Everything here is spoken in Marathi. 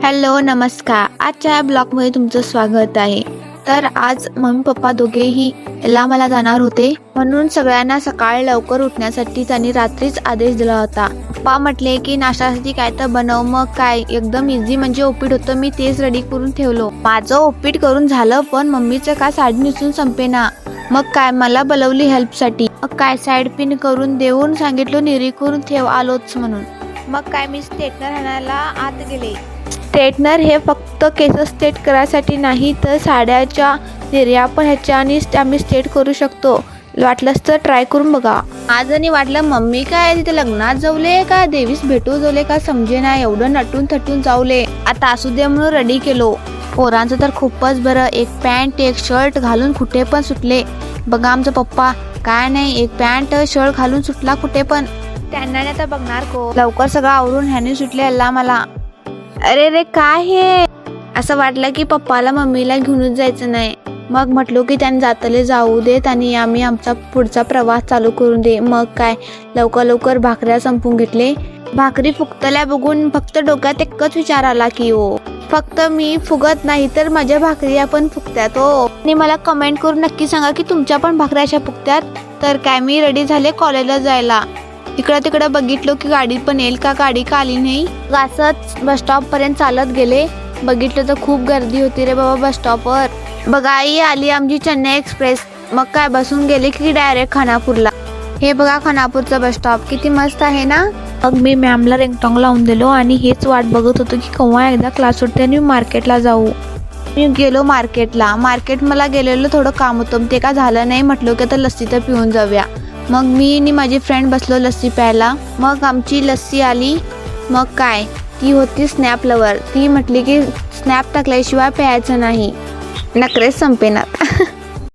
हॅलो नमस्कार. आजच्या ब्लॉगमध्ये तुमचं स्वागत आहे. तर आज मम्मी पप्पा दोघेही मला जाणार होते, म्हणून सगळ्यांना सकाळी लवकर उठण्यासाठी त्यांनी रात्रीच आदेश दिला होता. पप्पा म्हटले की नाश्त्यासाठी काय तर बनव. मग काय एकदम इझी म्हणजे उपीट होतं. मी तेच रेडी करून ठेवलो. माझं उपीट करून झालं, पण मम्मीचं का साडी नेसून संपेना. मग काय मला बोलवली हेल्पसाठी. मग काय साईड पिन करून देऊन सांगितलं निरी करून ठेव आलोच म्हणून. मग काय मी स्ट्रेटनर आणायला आत गेले. स्ट्रेटनर हे फक्त केस स्ट्रेट करायसाठी नाही, तर साड्याच्या निर्या पण ह्याच्याने आम्ही स्ट्रेट करू शकतो. वाटलंच तर ट्राय करून बघा. आज आणि वाटलं मम्मी काय तिथे लग्नात जाऊले का देवीस भेटू जाऊले का समजे ना, एवढं नटून थटून जाऊले. आता असू दे म्हणून रेडी केलो. पोरांचं तर खूपच बरं. एक पॅन्ट एक शर्ट घालून कुठे पण सुटले. बघा आमचा पप्पा काय नाही, एक पॅन्ट शर्ट घालून सुटला कुठे पण. त्यांना आता बघणार को. लवकर सगळं आवरून ह्याने सुटले मला. अरे रे काय हे. असं वाटलं की पप्पाला मम्मीला घेऊनच जायचं नाही. मग म्हटलो की त्यांनी जातले जाऊ देत आणि आम्ही आमचा पुढचा प्रवास चालू करून दे. मग काय लवकर भाकऱ्या संपून घेतले. भाकरी फुगतल्या बघून फक्त डोक्यात एकच विचार आला की फक्त मी फुगत नाही तर माझ्या भाकरी पण फुगत्यात आणि मला कमेंट करून नक्की सांगा की तुमच्या पण भाकऱ्या अशा फुगत्यात. तर काय मी रेडी झाले कॉलेजला जायला. इकडं तिकडं बघितलो की गाडी पण येईल का, गाडी का आली नाही. असंच बस स्टॉप पर्यंत चालत गेले. बघितलं तर खूप गर्दी होती रे बाबा बस स्टॉपवर. बघा आई आली आमची चेन्नई एक्सप्रेस. मग काय बसून गेले की डायरेक्ट खानापूरला. हे बघा खानापूरचा बस स्टॉप किती मस्त आहे ना. मग मी मॅमला रिंगटोंग लावून दिलो आणि हेच वाट बघत होतो की केव्हा एकदा क्लास सुटते आणि मार्केटला जाऊ. मी गेलो मार्केटला. मार्केट मला गेलेलं थोडं काम होतं, ते का झालं नाही. म्हटलं की आता लस्सी तर पिऊन जाऊया. मग मी आणि माझी फ्रेंड बसलो लस्सी प्यायला. मग आमची लस्सी आली. मग काय ती होती स्नॅप लवर. ती म्हटली की स्नॅप टाकल्याशिवाय प्यायचं नाही. नखरेच संपेनात.